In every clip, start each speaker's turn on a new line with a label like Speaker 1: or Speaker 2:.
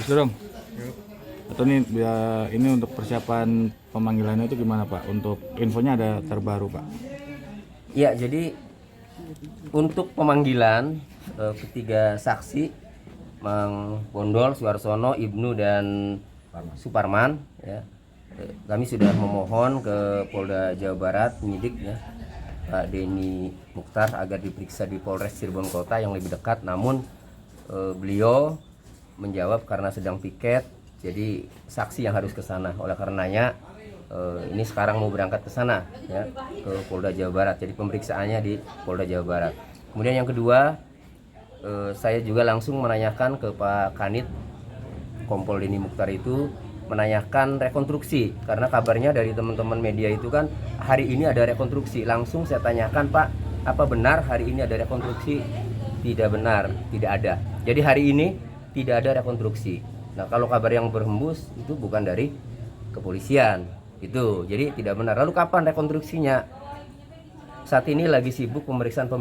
Speaker 1: Dorong. Atau nih ini untuk persiapan pemanggilannya itu gimana Pak? Untuk infonya ada terbaru Pak?
Speaker 2: Ya, jadi untuk pemanggilan ketiga saksi Mang Bondol, Suarsono, Ibnu dan Suparman ya. Kami sudah memohon ke Polda Jawa Barat penyidik ya Pak Denny Mukhtar agar diperiksa di Polres Cirebon Kota yang lebih dekat, namun beliau menjawab karena sedang piket, jadi saksi yang harus ke sana. Oleh karenanya ini sekarang mau berangkat ke sana ya, ke Polda Jawa Barat. Jadi pemeriksaannya di Polda Jawa Barat. Kemudian yang kedua, saya juga langsung menanyakan ke Pak Kanit Kompol Denny Mukhtar itu, menanyakan rekonstruksi karena kabarnya dari teman-teman media itu kan hari ini ada rekonstruksi. Langsung saya tanyakan, Pak, apa benar hari ini ada rekonstruksi? Tidak benar, tidak ada. Jadi hari ini tidak ada rekonstruksi. Nah, kalau kabar yang berhembus itu bukan dari kepolisian itu, jadi tidak benar. Lalu kapan rekonstruksinya? Saat ini lagi sibuk pemeriksaan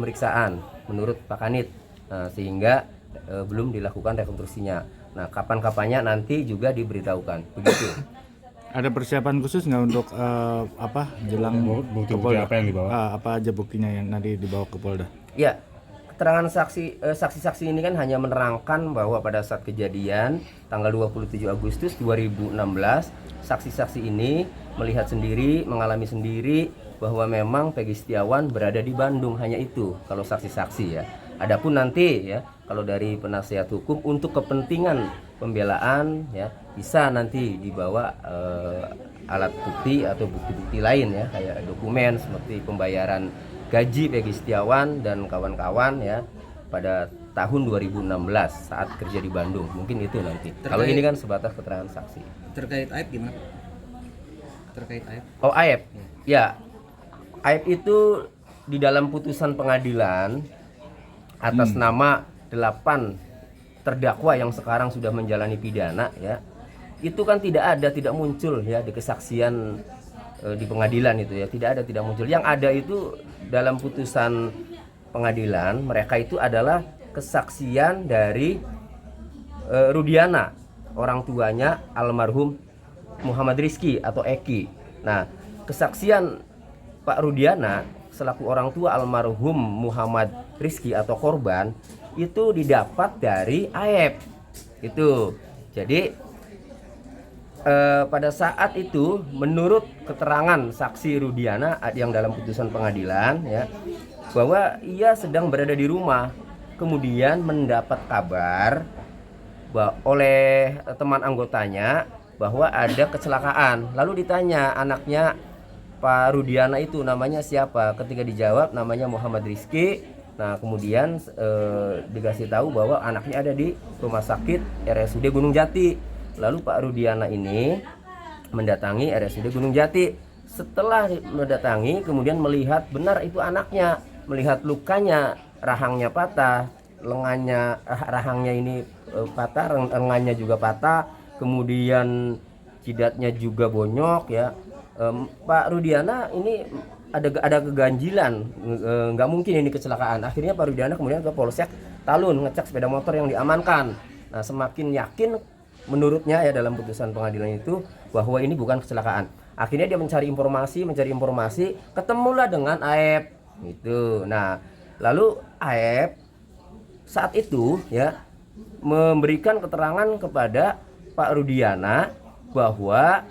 Speaker 2: menurut Pak Kanit, nah, sehingga belum dilakukan rekonstruksinya. Nah, kapan-kapannya nanti juga diberitahukan. Begitu.
Speaker 1: Ada persiapan khusus nggak untuk jelang
Speaker 3: bukti
Speaker 1: ke Polda?
Speaker 3: apa yang dibawa?
Speaker 1: Apa aja buktinya yang nanti dibawa ke Polda?
Speaker 2: Ya, keterangan saksi-saksi ini kan hanya menerangkan bahwa pada saat kejadian tanggal 27 Agustus 2016, saksi-saksi ini melihat sendiri, mengalami sendiri bahwa memang Peggy Setiawan berada di Bandung. Hanya itu kalau saksi-saksi ya. Adapun nanti ya, kalau dari penasihat hukum untuk kepentingan pembelaan ya, bisa nanti dibawa alat bukti atau bukti-bukti lain ya, kayak dokumen seperti pembayaran gaji Peggy Setiawan dan kawan-kawan ya pada tahun 2016 saat kerja di Bandung. Mungkin itu nanti. Kalau ini kan sebatas keterangan saksi.
Speaker 4: Terkait Aib gimana? Terkait Aib?
Speaker 2: Oh, Aib. Ya. Aib itu di dalam putusan pengadilan atas nama 8 terdakwa yang sekarang sudah menjalani pidana ya. Itu kan tidak muncul ya di kesaksian di pengadilan itu ya. Tidak muncul. Yang ada itu dalam putusan pengadilan mereka itu adalah kesaksian dari Rudiana, orang tuanya almarhum Muhammad Rizky atau Eki. Nah, kesaksian Pak Rudiana selaku orang tua almarhum Muhammad Rizky atau korban itu didapat dari Aib itu. Jadi pada saat itu menurut keterangan saksi Rudiana yang dalam putusan pengadilan ya, bahwa ia sedang berada di rumah, kemudian mendapat kabar oleh teman anggotanya bahwa ada kecelakaan. Lalu ditanya anaknya Pak Rudiana itu namanya siapa? Ketika dijawab namanya Muhammad Rizky. Nah, kemudian dikasih tahu bahwa anaknya ada di rumah sakit RSUD Gunung Jati. Lalu Pak Rudiana ini mendatangi RSUD Gunung Jati. Setelah mendatangi, kemudian melihat benar itu anaknya, melihat lukanya, rahangnya patah, lengannya, rahangnya ini patah, lengannya juga patah, kemudian jidatnya juga bonyok ya. Pak Rudiana ini ada keganjilan, nggak mungkin ini kecelakaan. Akhirnya Pak Rudiana kemudian ke Polsek Talun ngecek sepeda motor yang diamankan. Nah, semakin yakin menurutnya ya dalam putusan pengadilan itu bahwa ini bukan kecelakaan. Akhirnya dia mencari informasi, ketemulah dengan Aib itu. Nah, lalu Aib saat itu ya memberikan keterangan kepada Pak Rudiana bahwa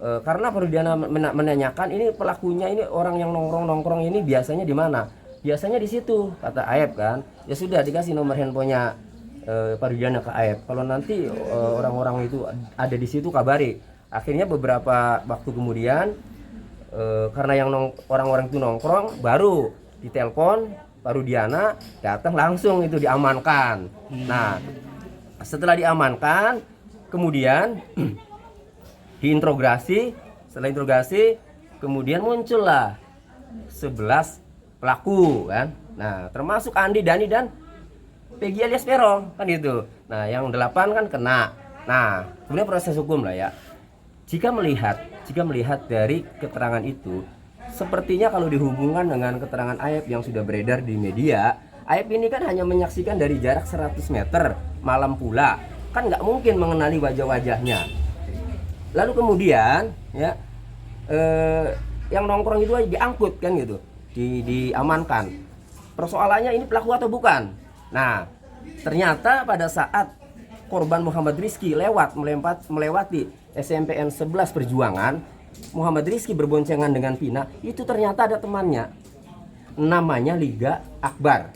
Speaker 2: karena Pak Rudiana menanyakan ini pelakunya ini orang yang nongkrong ini biasanya di mana? Biasanya di situ, kata Aib kan. Ya sudah dikasih nomor handphonenya Pak Rudiana ke Aib. Kalau nanti orang-orang itu ada di situ kabari. Akhirnya beberapa waktu kemudian karena yang orang-orang itu nongkrong, baru ditelepon Pak Rudiana, datang langsung itu diamankan. Nah, setelah diamankan kemudian diinterogasi. Setelah interogasi kemudian muncullah 11 pelaku kan. Nah, termasuk Andi, Dani dan Peggy alias Peron kan gitu. Nah, yang 8 kan kena. Nah, kemudian proses hukum lah ya. Jika melihat dari keterangan itu, sepertinya kalau dihubungkan dengan keterangan Aib yang sudah beredar di media, Aib ini kan hanya menyaksikan dari jarak 100 meter malam pula. kan nggak mungkin mengenali wajah-wajahnya. Lalu kemudian ya yang nongkrong itu aja diangkut kan gitu, diamankan. Persoalannya ini pelaku atau bukan? Nah, ternyata pada saat korban Muhammad Rizky melewati SMPN 11 Perjuangan, Muhammad Rizky berboncengan dengan Vina, itu ternyata ada temannya, namanya Liga Akbar.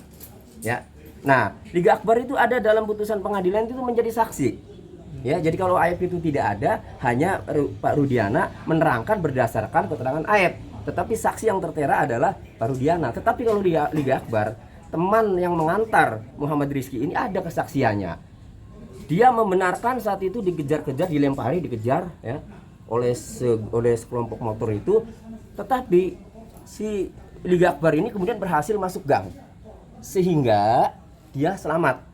Speaker 2: Ya, nah Liga Akbar itu ada dalam putusan pengadilan itu menjadi saksi. Ya, jadi kalau Aep itu tidak ada, hanya Pak Rudiana menerangkan berdasarkan keterangan Aep. Tetapi saksi yang tertera adalah Pak Rudiana. Tetapi kalau Liga Akbar, teman yang mengantar Muhammad Rizky ini ada kesaksiannya. Dia membenarkan saat itu dikejar-kejar, dilempari, dikejar ya oleh sekelompok motor itu. Tetapi si Liga Akbar ini kemudian berhasil masuk gang sehingga dia selamat.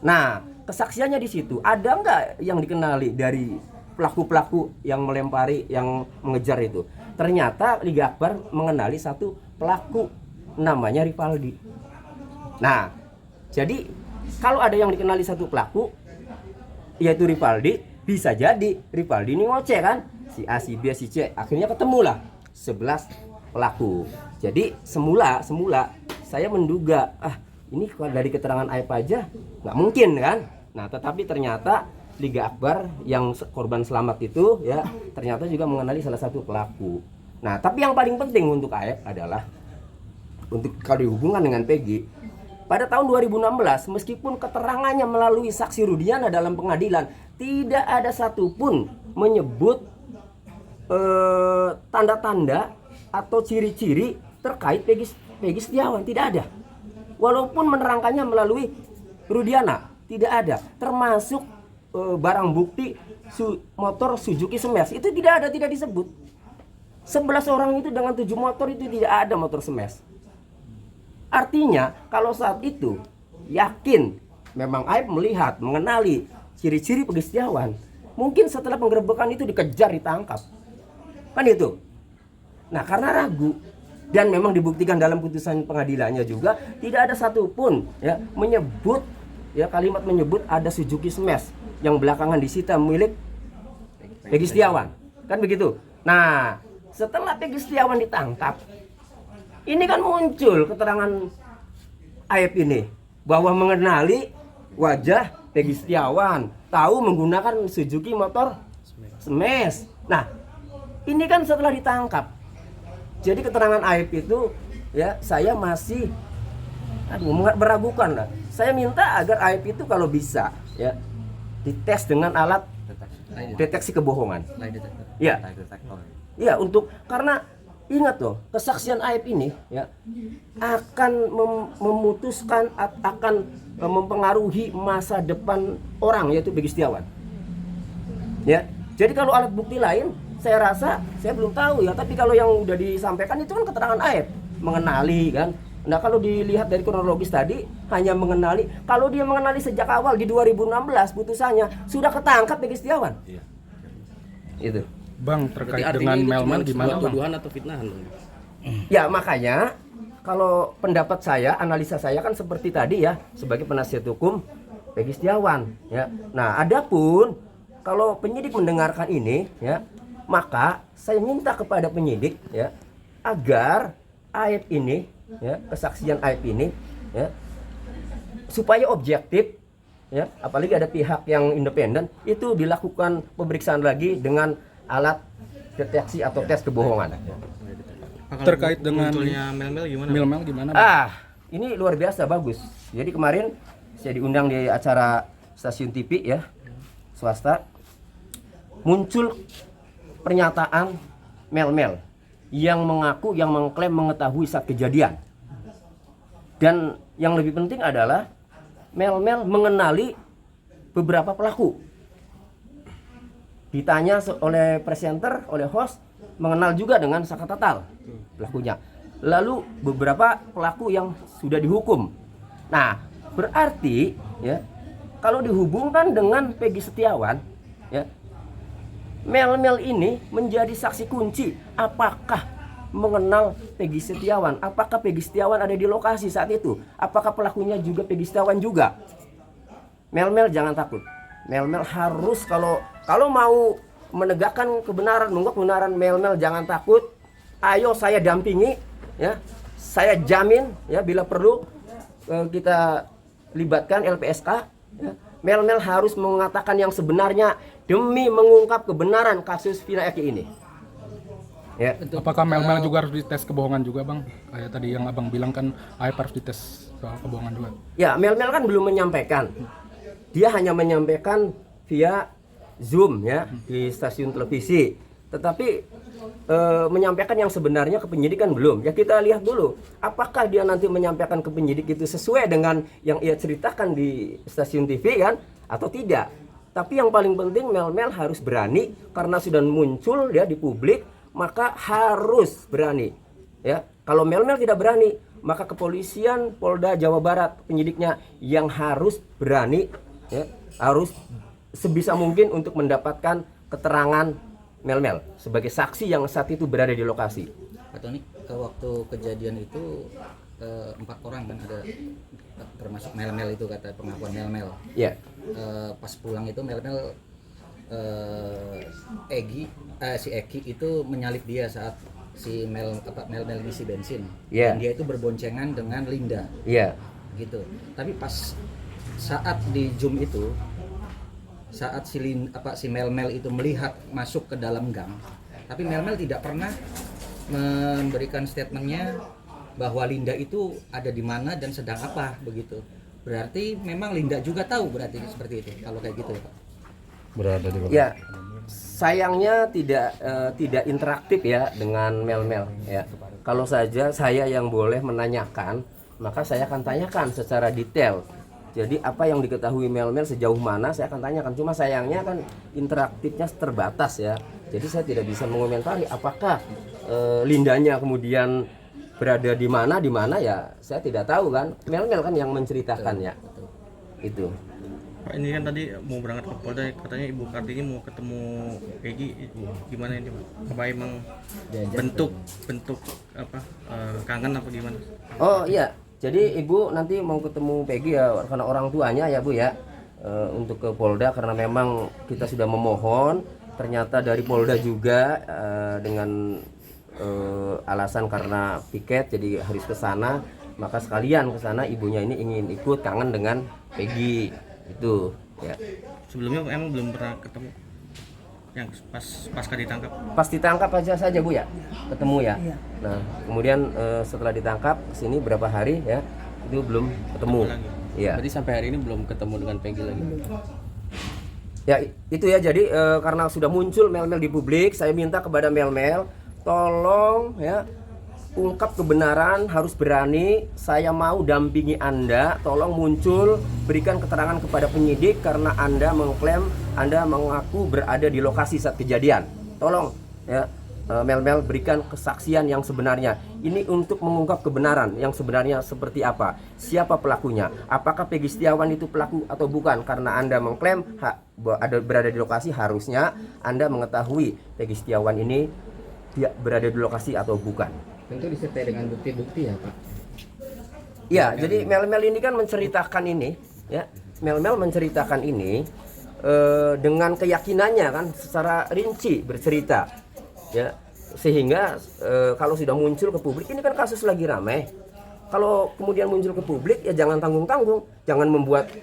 Speaker 2: Nah, kesaksiannya di situ ada nggak yang dikenali dari pelaku-pelaku yang melempari, yang mengejar itu? Ternyata Liga Akbar mengenali satu pelaku namanya Rivaldi. Nah, jadi kalau ada yang dikenali satu pelaku yaitu Rivaldi, bisa jadi Rivaldi ini ngoceh kan? Si A, si B, si C, akhirnya ketemulah 11 pelaku. Jadi semula saya menduga, ini dari keterangan Aep aja nggak mungkin kan? Nah, tetapi ternyata Liga Akbar yang korban selamat itu ya ternyata juga mengenali salah satu pelaku. Nah, tapi yang paling penting untuk Aep adalah untuk kalau dihubungkan dengan Peggy, pada tahun 2016 meskipun keterangannya melalui saksi Rudiana dalam pengadilan tidak ada satupun menyebut tanda-tanda atau ciri-ciri terkait Peggy Setiawan, tidak ada. Walaupun menerangkannya melalui Rudiana, tidak ada. Termasuk barang bukti motor Suzuki Smash itu tidak disebut. 11 orang itu dengan 7 motor itu tidak ada motor Smash. Artinya kalau saat itu yakin memang Aep melihat, mengenali ciri-ciri Peggy Setiawan, mungkin setelah penggerebekan itu dikejar, ditangkap. Kan itu. Nah, karena ragu dan memang dibuktikan dalam putusan pengadilannya juga tidak ada satupun ya menyebut ya kalimat menyebut ada Suzuki Smash yang belakangan disita milik Peggy Setiawan. Kan begitu. Nah, setelah Peggy Setiawan ditangkap, ini kan muncul keterangan Aep ini bahwa mengenali wajah Peggy Setiawan, tahu menggunakan Suzuki motor Smash. Nah, ini kan setelah ditangkap. Jadi keterangan Aep itu ya saya masih meragukan lah. Saya minta agar Aep itu kalau bisa ya dites dengan alat deteksi kebohongan. Ya. Ya, untuk karena ingat loh, kesaksian Aep ini ya akan memutuskan, akan mempengaruhi masa depan orang yaitu Peggy Setiawan. Ya. Jadi kalau alat bukti lain saya rasa saya belum tahu ya, tapi kalau yang udah disampaikan itu kan keterangan Aep, mengenali kan. Nah, kalau dilihat dari kronologis tadi hanya mengenali, kalau dia mengenali sejak awal di 2016 putusannya sudah ketangkap Peggy Setiawan. Iya. Itu.
Speaker 3: Bang, terkait dengan Melman gimana Bang?
Speaker 4: Tuduhan atau fitnahan?
Speaker 2: Ya, makanya kalau pendapat saya, analisa saya kan seperti tadi ya, sebagai penasihat hukum Peggy Setiawan ya. Nah, adapun kalau penyidik mendengarkan ini ya, maka saya minta kepada penyidik ya agar Aep ini ya, kesaksian Aep ini ya supaya objektif ya, apalagi ada pihak yang independen, itu dilakukan pemeriksaan lagi dengan alat deteksi atau tes kebohongan.
Speaker 3: Terkait dengan
Speaker 4: munculnya Melmel gimana?
Speaker 2: Ini luar biasa bagus. Jadi kemarin saya diundang di acara stasiun TV ya, swasta. Muncul pernyataan Melmel yang mengaku, yang mengklaim mengetahui saat kejadian. Dan yang lebih penting adalah Melmel mengenali beberapa pelaku. Ditanya oleh presenter, oleh host, mengenal juga dengan Saka Tatal pelakunya. Lalu beberapa pelaku yang sudah dihukum. Nah, berarti ya kalau dihubungkan dengan Peggy Setiawan ya, Melmel ini menjadi saksi kunci. Apakah mengenal Peggy Setiawan? Apakah Peggy Setiawan ada di lokasi saat itu? Apakah pelakunya juga Peggy Setiawan juga? Melmel jangan takut Mel-mel harus kalau mau menegakkan kebenaran, mengungkap kebenaran, mel-mel jangan takut. Ayo saya dampingi, ya. Saya jamin, ya, bila perlu kita libatkan LPSK. Ya. Mel-mel harus mengatakan yang sebenarnya demi mengungkap kebenaran kasus Vina Eki ini. Ya.
Speaker 3: Apakah mel-mel juga harus dites kebohongan juga, Bang? Kayak tadi yang Abang bilang kan AIP harus dites soal kebohongan juga.
Speaker 2: Ya, mel-mel kan belum menyampaikan. Dia hanya menyampaikan via Zoom, ya, di stasiun televisi. Tetapi menyampaikan yang sebenarnya ke penyidik kan belum. Ya, kita lihat dulu apakah dia nanti menyampaikan ke penyidik itu sesuai dengan yang ia ceritakan di stasiun TV kan atau tidak. Tapi yang paling penting mel-mel harus berani karena sudah muncul ya di publik, maka harus berani. Ya, kalau mel-mel tidak berani, maka kepolisian Polda Jawa Barat penyidiknya yang harus berani, ya, harus sebisa mungkin untuk mendapatkan keterangan mel-mel sebagai saksi yang saat itu berada di lokasi.
Speaker 4: Pak Tony, waktu kejadian itu 4 orang kan ada, termasuk mel-mel itu kata pengakuan mel-mel.
Speaker 2: Ya.
Speaker 4: Pas pulang itu mel-mel si Eki itu menyalip dia saat si mel-mel ngisi bensin.
Speaker 2: Yeah.
Speaker 4: Dan dia itu berboncengan dengan Linda.
Speaker 2: Iya.
Speaker 4: Gitu. Tapi pas saat di Zoom itu, saat si mel-mel itu melihat masuk ke dalam gang, tapi mel-mel tidak pernah memberikan statementnya bahwa Linda itu ada di mana dan sedang apa begitu. Berarti memang Linda juga tahu berarti seperti itu kalau kayak gitu, Pak.
Speaker 1: Berada di
Speaker 2: Ya, sayangnya tidak interaktif ya dengan mel-mel ya. Kalau saja saya yang boleh menanyakan, maka saya akan tanyakan secara detail. Jadi apa yang diketahui mel-mel sejauh mana saya akan tanyakan. Cuma sayangnya kan interaktifnya terbatas ya. Jadi saya tidak bisa mengomentari apakah Lindanya kemudian berada di mana ya. Saya tidak tahu kan. Mel-mel kan yang menceritakan ya. Itu.
Speaker 5: Pak, ini kan tadi mau berangkat ke Polda, katanya Ibu Kartini mau ketemu Peggy, gimana ini, Pak? Apa emang bentuk apa kangen apa gimana?
Speaker 2: Oh iya, jadi Ibu nanti mau ketemu Peggy ya karena orang tuanya ya Bu ya, untuk ke Polda karena memang kita sudah memohon, ternyata dari Polda juga dengan alasan karena piket jadi harus ke sana, maka sekalian ke sana ibunya ini ingin ikut kangen dengan Peggy. Itu ya.
Speaker 5: Sebelumnya emang belum pernah ketemu yang pasca ditangkap.
Speaker 2: Pas ditangkap aja saja Bu ya ketemu ya. Nah kemudian setelah ditangkap sini berapa hari ya itu belum ketemu. Iya.
Speaker 6: Berarti sampai hari ini belum ketemu dengan Peggy lagi.
Speaker 2: Ya itu ya, jadi karena sudah muncul mel-mel di publik, saya minta kepada mel-mel tolong ya ungkap kebenaran, harus berani. Saya mau dampingi Anda. Tolong muncul, berikan keterangan kepada penyidik karena Anda mengklaim Anda mengaku berada di lokasi saat kejadian. Tolong ya mel-mel berikan kesaksian yang sebenarnya. Ini untuk mengungkap kebenaran yang sebenarnya seperti apa. Siapa pelakunya? Apakah Peggy Setiawan itu pelaku atau bukan? Karena Anda mengklaim berada di lokasi, harusnya Anda mengetahui Peggy Setiawan ini dia berada di lokasi atau bukan.
Speaker 4: Tentu disertai dengan bukti-bukti ya, Pak.
Speaker 2: Ya, jadi mel-mel ini kan menceritakan ini, ya. Mel-mel menceritakan ini dengan keyakinannya kan secara rinci bercerita, ya. Sehingga kalau sudah muncul ke publik, ini kan kasus lagi ramai. Kalau kemudian muncul ke publik ya jangan tanggung-tanggung, jangan membuat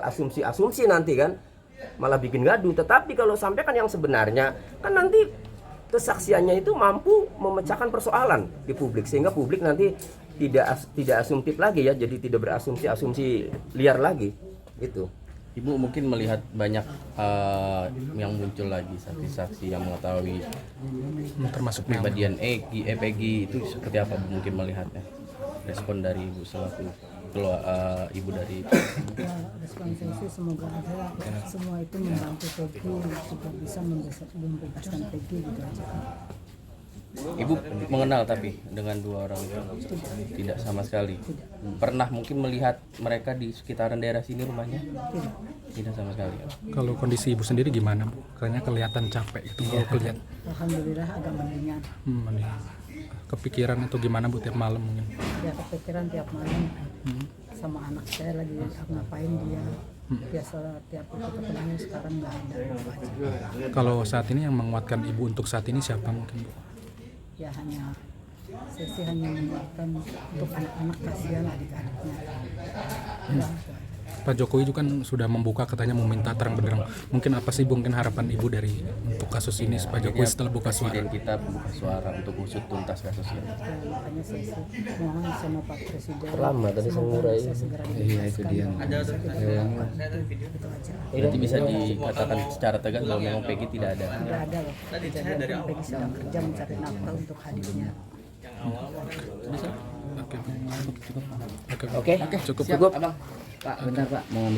Speaker 2: asumsi-asumsi nanti kan, malah bikin gaduh. Tetapi kalau sampaikan yang sebenarnya, kan nanti kesaksiannya itu mampu memecahkan persoalan di publik sehingga publik nanti tidak asumtif lagi ya, jadi tidak berasumsi liar lagi itu.
Speaker 6: Ibu mungkin melihat banyak yang muncul lagi saksi-saksi yang mengetahui
Speaker 3: Termasuk
Speaker 6: kepribadian Peggy itu seperti apa Bu mungkin melihatnya? Respon dari Ibu selaku ibu dari
Speaker 7: respon saya sih semoga aja semua itu membantu Peggy juga bisa membebaskan Peggy gitu aja.
Speaker 6: Ibu mengenal tapi dengan dua orang itu tidak sama sekali. Pernah mungkin melihat mereka di sekitaran daerah sini rumahnya? Tidak sama sekali.
Speaker 3: Kalau kondisi Ibu sendiri gimana Bu? Kayaknya kelihatan capek itu kalau kelihatan.
Speaker 7: Alhamdulillah agak mendingan.
Speaker 3: Mending. Kepikiran atau gimana Bu tiap malam mungkin?
Speaker 7: Ya kepikiran tiap malam sama anak saya lagi ngapain dia. Biasa tiap itu ketemu, sekarang nggak ada.
Speaker 3: Kalau saat ini yang menguatkan ibu untuk saat ini siapa mungkin, Bu?
Speaker 7: Ya hanya saya sih hanya menguatkan untuk anak-anak, kasihan adik-adiknya. Ya,
Speaker 3: Pak Jokowi juga kan sudah membuka, katanya meminta terang benderang. Mungkin apa sih mungkin harapan ibu dari untuk kasus ini Pak Jokowi setelah buka suara?
Speaker 6: Presiden kita buka suara untuk usut tuntas kasus ini.
Speaker 7: ya, makanya saya sih mohon sama Pak Presiden.
Speaker 2: Lama tadi
Speaker 7: semoga
Speaker 2: mengurai.
Speaker 7: bisa segera
Speaker 4: Iya, itu dia.
Speaker 5: Ada saya ada video.
Speaker 7: itu aja.
Speaker 6: Berarti bisa dikatakan secara tegas bahwa memang Peggy tidak ada.
Speaker 7: Tidak ada loh.
Speaker 5: Tadi saya
Speaker 7: Kejadian
Speaker 5: dari
Speaker 7: kan
Speaker 5: awal
Speaker 7: Peggy sedang kerja mencari nafkah untuk adiknya.
Speaker 3: Oke.
Speaker 2: Oke,
Speaker 3: Cukup.
Speaker 2: cukup.
Speaker 4: Pak, bentar Pak, mau